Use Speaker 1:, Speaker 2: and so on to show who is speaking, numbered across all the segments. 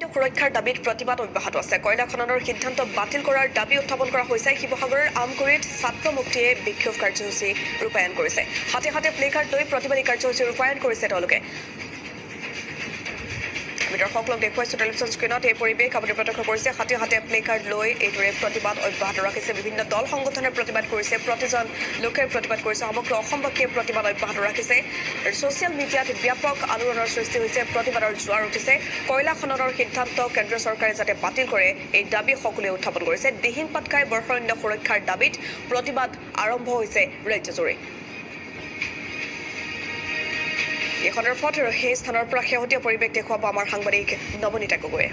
Speaker 1: সুৰক্ষাৰ দাবীত প্ৰতিবাদ অব্যাহত আছে। কয়লা খননৰ সিদ্ধান্ত বাতিল কৰাৰ দাবী উত্থাপন কৰা হৈছে। শিৱসাগৰৰ আমগুৰিত ছাত্ৰ মুক্তিয়ে বিক্ষোভ কাৰ্যসূচী ৰূপায়ণ কৰিছে। হাতে হাতে প্লে কাৰ্ড লৈ প্ৰতিবাদী কাৰ্যসূচী ৰূপায়ণ কৰিছে তেওঁলোকে। আমি দৰ্শকক দেখুৱাইছোঁ টেলিভিছন স্ক্ৰীণত এই পৰিৱেশ আপুনি প্ৰত্যক্ষ কৰিছে। হাতে হাতে প্লে কাৰ্ড লৈ এইদৰে প্ৰতিবাদ অব্যাহত ৰাখিছে। বিভিন্ন দল সংগঠনে প্ৰতিবাদ কৰিছে, প্ৰতিজন লোকে প্ৰতিবাদ কৰিছে। সমগ্ৰ অসমবাসীয়ে প্ৰতিবাদ অব্যাহত ৰাখিছে। ছ'চিয়েল মিডিয়াত ব্যাপক আলোড়নৰ সৃষ্টি হৈছে, প্ৰতিবাদৰ জোৱাৰ উঠিছে। কয়লা খননৰ সিদ্ধান্ত কেন্দ্ৰীয় চৰকাৰে যাতে বাতিল কৰে এই দাবী সকলোৱে উত্থাপন কৰিছে। দিহিং পাটকাই বৰ্ষাৰণ্য সুৰক্ষাৰ দাবীত প্ৰতিবাদ আৰম্ভ হৈছে ৰাজ্যজুৰি। এই সন্দৰ্ভত সেই স্থানৰ পৰা শেহতীয়া পৰিৱেশ দেখুৱাব আমাৰ সাংবাদিক নৱনীতা গগৈয়ে।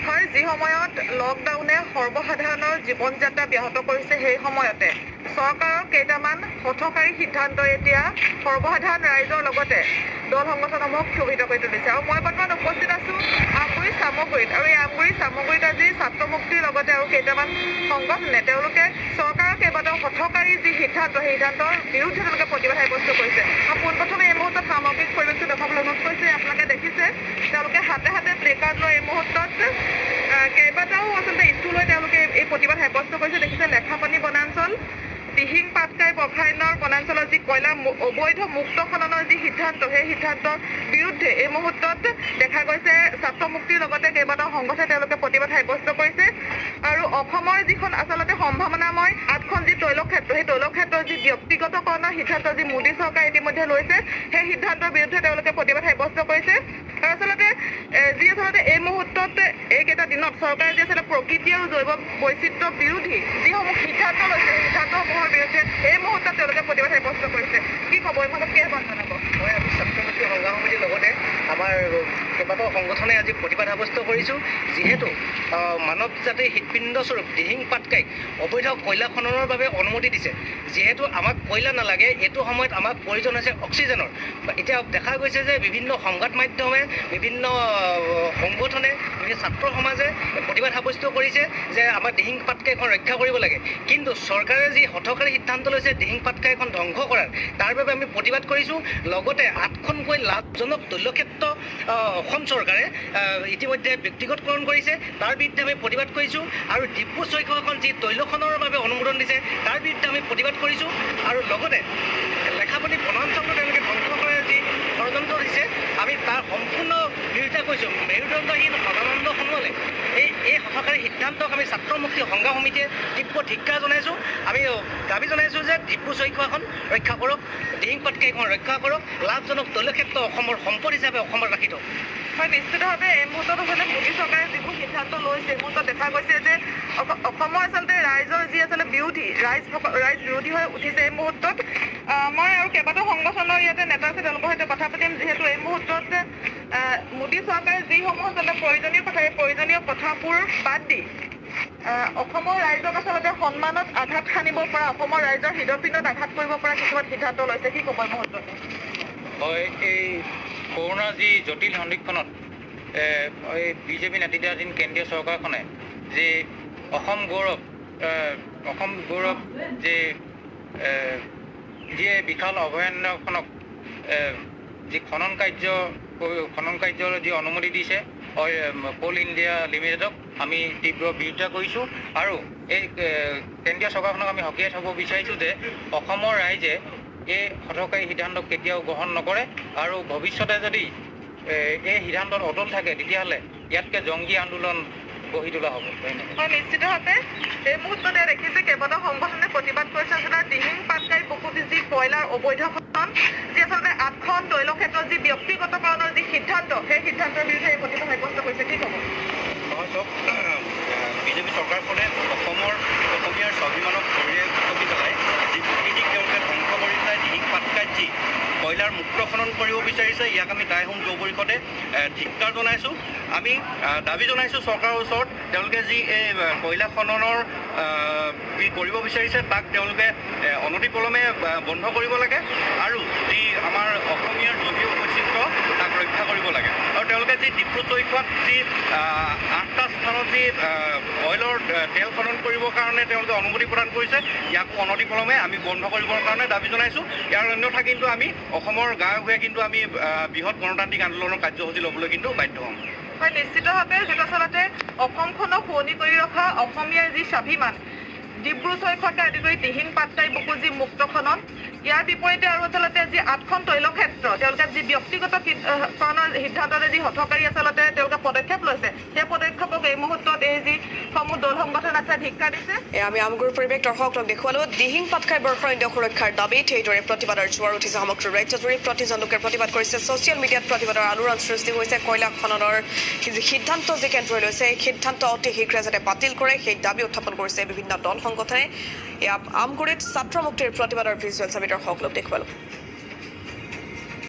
Speaker 2: হয়, যি সময়ত লকডাউনে সৰ্বসাধাৰণৰ জীৱন যাত্ৰা ব্যাহত কৰিছে, সেই সময়তে চৰকাৰৰ কেইটামান হঠকাৰী সিদ্ধান্তই এতিয়া সৰ্বসাধাৰণ ৰাইজৰ লগতে দল সংগঠনসমূহক ক্ষোভিত কৰি তুলিছে। আৰু মই বৰ্তমান উপস্থিত আছোঁ আমগুৰি চামগুৰিত। আৰু এই আমগুৰি চামগুৰিত আজি ছাত্ৰ মুক্তিৰ লগতে আৰু কেইটামান সংগঠনে তেওঁলোকে চৰকাৰৰ কেইবাটাও হঠকাৰী যি সিদ্ধান্ত, সেই সিদ্ধান্তৰ বিৰুদ্ধে তেওঁলোকে প্ৰতিবাদ সাব্যস্ত কৰিছে। আৰু পোনপ্ৰথমে এই মুহূৰ্তত সামগ্ৰিক পৰিৱেশটো দেখাবলৈ অনুৰোধ কৰিছে। আপোনালোকে দেখিছে তেওঁলোকে হাতে হাতে প্লে কাৰ্ড লৈ এই মুহূৰ্তত কেইবাটাও আচলতে ইছ্যু লৈ তেওঁলোকে এই প্ৰতিবাদ সাব্যস্ত কৰিছে। দেখিছে লেখাপানী বনাঞ্চল, দিহিং পাটকাই বৰ্ষাৰণ্যৰ বনাঞ্চলৰ যি কয়লা অবৈধ মুক্ত খননৰ যি সিদ্ধান্ত, সেই সিদ্ধান্তৰ বিৰুদ্ধে এই মুহূৰ্তত দেখা গৈছে ছাত্ৰ মুক্তিৰ লগতে কেইবাটাও সংগঠনে তেওঁলোকে প্ৰতিবাদ সাব্যস্ত কৰিছে। আৰু অসমৰ যিখন আচলতে সম্ভাৱনাময় 8খন যি তৈলক্ষেত্ৰ, সেই তৈলক্ষেত্ৰৰ যি ব্যক্তিগতকৰণৰ সিদ্ধান্ত যি মোদী চৰকাৰে ইতিমধ্যে লৈছে, সেই সিদ্ধান্তৰ বিৰুদ্ধে তেওঁলোকে প্ৰতিবাদ সাব্যস্ত কৰিছে। আৰু আচলতে এই মুহূৰ্তত এইকেইটা দিনত চৰকাৰে যি আচলতে প্ৰকৃতি আৰু জৈৱ বৈচিত্ৰ্য বিৰোধী যিসমূহ সিদ্ধান্ত লৈছে, সেই সিদ্ধান্তসমূহৰ বিৰুদ্ধে এই মুহূৰ্তত তেওঁলোকে প্ৰতিবাদ সাব্যস্ত কৰিছে। কি ক'ব এই মুহূৰ্তত কি আহ্বান জনাব?
Speaker 3: মই আমি ছাত্ৰ মুক্তি সংগ্ৰাম সমিতিৰ লগতে আমাৰ কেইবাটাও সংগঠনে আজি প্ৰতিবাদ সাব্যস্ত কৰিছোঁ। যিহেতু মানৱ জাতিৰ হৃদপিণ্ডস্বৰূপ দিহিং পাটকাইক অবৈধ কয়লা খননৰ বাবে অনুমতি দিছে। যিহেতু আমাক কয়লা নালাগে, এইটো সময়ত আমাক প্ৰয়োজন হৈছে অক্সিজেনৰ। এতিয়া দেখা গৈছে যে বিভিন্ন সংবাদ মাধ্যমে, বিভিন্ন সংগঠনে, বিভিন্ন ছাত্ৰ সমাজে প্ৰতিবাদ সাব্যস্ত কৰিছে যে আমাৰ দিহিং পাটকাইখন ৰক্ষা কৰিব লাগে। কিন্তু চৰকাৰে যি হঠকাৰী সিদ্ধান্ত লৈছে দিহিং পাটকাইখন ধ্বংস কৰাৰ, তাৰ বাবে আমি প্ৰতিবাদ কৰিছোঁ। লগতে 8খনকৈ লাভজনক তৈলক্ষেত্ৰ অসম চৰকাৰে ইতিমধ্যে ব্যক্তিগতকৰণ কৰিছে, তাৰ বিৰুদ্ধে আমি প্ৰতিবাদ কৰিছোঁ। আৰু ডিপু চৈখোৱাখন যি তৈলখনৰ বাবে অনুমোদন দিছে, তাৰ বিৰুদ্ধে আমি প্ৰতিবাদ কৰিছোঁ। আৰু লগতে লেখাপানী বনাঞ্চলটো তেওঁলোকে ধ্বংস কৰাৰ যি ষড়যন্ত্ৰ দিছে, আমি তাৰ সম্পূৰ্ণ বিৰোধিতা কৰিছোঁ। মেৰুদণ্ডহীন সদানন্দ সোণোৱালে এই হঠকাৰী সিদ্ধান্তক আমি ছাত্ৰ মুক্তি সংগ্ৰাম সমিতিয়ে তীব্ৰ ধিক্কাৰ জনাইছোঁ। আমি দাবী জনাইছোঁ যে ডিপু চৈখোৱাখন ৰক্ষা কৰক, দিহিং পাটকাইখন ৰক্ষা কৰক, লাভজনক তৈলক্ষেত্ৰ অসমৰ সম্পদ হিচাপে অসমত ৰাখি থওক।
Speaker 2: হয়, নিশ্চিতভাৱে এই মুহূৰ্তত আচলতে মোদী চৰকাৰে যিবোৰ সিদ্ধান্ত লৈছে, এই মুহূৰ্তত দেখা গৈছে যে অসমৰ আচলতে ৰাইজৰ যি আচলতে বিৰোধী, ৰাইজ বিৰোধী হৈ উঠিছে এই মুহূৰ্তত। মই আৰু কেইবাটাও সংগঠনৰ ইয়াতে নেতা আছে, তেওঁলোকৰ সৈতে কথা পাতিম। যিহেতু এই মুহূৰ্তত মোদী চৰকাৰে যিসমূহ আচলতে প্ৰয়োজনীয় কথা, এই প্ৰয়োজনীয় কথাবোৰ বাদ দি অসমৰ ৰাইজক আচলতে সন্মানত আঘাত সানিব পৰা, অসমৰ ৰাইজৰ হৃদপিণ্ডত আঘাত কৰিব পৰা কিছুমান সিদ্ধান্ত লৈছে। কি ক'ব এই মুহূৰ্তত?
Speaker 4: হয়, এই কৰোণাৰ যি জটিল সন্ধিক্ষণত এই বিজেপি নেতৃত্বাধীন কেন্দ্ৰীয় চৰকাৰখনে যি অসম গৌৰৱ যিয়ে বিশাল অভয়াৰণ্যখনক যি খনন কাৰ্যৰ যি অনুমতি দিছে কোল ইণ্ডিয়া লিমিটেডক, আমি তীব্ৰ বিৰোধিতা কৰিছোঁ। আৰু এই কেন্দ্ৰীয় চৰকাৰখনক আমি সকীয়াই থ'ব বিচাৰিছোঁ যে অসমৰ ৰাইজে এই হঠকাৰী সিদ্ধান্তক কেতিয়াও গ্ৰহণ নকৰে। আৰু ভৱিষ্যতে যদি এই সিদ্ধান্তত অটল থাকে, তেতিয়াহ'লে ইয়াতকৈ জংগী আন্দোলন গঢ়ি তোলা হ'ব।
Speaker 2: হয়, নিশ্চিতভাৱে এই মুহূৰ্ততে দেখিছে কেইবাটাও সংগঠনে প্ৰতিবাদ কৰিছে। আচলতে দিহিং পাটকাই পুখুৰী যি কয়লাৰ অবৈধ খনন, যি আচলতে 8খন তৈলক্ষেত্ৰৰ যি ব্যক্তিগতকৰণৰ যি সিদ্ধান্ত, সেই সিদ্ধান্তৰ বিৰুদ্ধে এই প্ৰতিবাদ সাব্যস্ত কৰিছে। কি ক'ব?
Speaker 5: হয়, চাওক, বিজেপি চৰকাৰখনে অসমীয়াৰ স্বাভিমানক ভৰিৰে গঢ়ি পেলাই যি প্ৰকৃতিক তেওঁলোকে ধ্বংস কৰি পেলাই দিহিং পাটকাইত যি কয়লাৰ মুক্ত খনন কৰিব বিচাৰিছে, ইয়াক আমি টাই-আহোম যুৱ পৰিষদে ধিক্কাৰ জনাইছোঁ। আমি দাবী জনাইছোঁ চৰকাৰৰ ওচৰত, তেওঁলোকে যি এই কয়লা খননৰ যি কৰিব বিচাৰিছে, তাক তেওঁলোকে অনতিপলমে বন্ধ কৰিব লাগে। আৰু যি আমাৰ অসমীয়াৰ জৈৱ বৈচিত্ৰ্য, তাক ৰক্ষা কৰিব লাগে। আৰু তেওঁলোকে যি ডিব্ৰু চৈখোৱাত যি 8টা স্থানত যি অইলৰ তেল খনন কৰিবৰ কাৰণে তেওঁলোকে অনুমতি প্ৰদান কৰিছে, ইয়াকো অনতিপলমে আমি বন্ধ কৰিবৰ কাৰণে দাবী জনাইছোঁ। ইয়াৰ অন্যথা কিন্তু আমি অসমৰ গাঁৱে ভূঞে কিন্তু আমি বৃহৎ গণতান্ত্ৰিক আন্দোলনৰ কাৰ্যসূচী ল'বলৈ কিন্তু বাধ্য হ'ম।
Speaker 2: হয়, নিশ্চিতভাৱে যিটো আচলতে অসমখনক শুৱনি কৰি ৰখা অসমীয়াৰ যি স্বাভিমান, ডিব্ৰু চৈখোৱাকে আদি কৰি দিহিং পাটকাই বুকু যি মুক্ত খনন, ইয়াৰ বিপৰীতে আৰু আচলতে যি 8খন তৈলক্ষেত্ৰ তেওঁলোকে যি ব্যক্তিগত কৰণৰ সিদ্ধান্ততে যি হঠকাৰী আচলতে তেওঁলোকে পদক্ষেপ লৈছে, সেই পদক্ষেপক এই মুহূৰ্তত এই যি সমূহ দল সংগঠন আছে ধিক্কাৰ দিছে।
Speaker 1: আমি আমগুৰিৰ পৰিৱেশ দৰ্শকক দেখুৱালো। দিহিং পাটকাই বৰ্ষৰ ইন্দ্ৰিয় সুৰক্ষাৰ দাবীত এইদৰে প্ৰতিবাদৰ জোৱাৰ উঠিছে সমগ্ৰ ৰাজ্যজুৰি। প্ৰতিজন লোকে প্ৰতিবাদ কৰিছে। ছ'চিয়েল মিডিয়াত প্ৰতিবাদৰ আলোড়ন সৃষ্টি হৈছে। কয়লা খননৰ সিদ্ধান্ত যি কেন্দ্ৰই লৈছে, এই সিদ্ধান্ত অতি শীঘ্ৰে যাতে বাতিল কৰে সেই দাবী উত্থাপন কৰিছে বিভিন্ন দল সংগঠনে। এয়া আমগুৰিত ছাত্ৰ মুক্তিৰ প্ৰতিবাদৰ ভিজুৱেলছ আমি দৰ্শকক দেখুৱালো।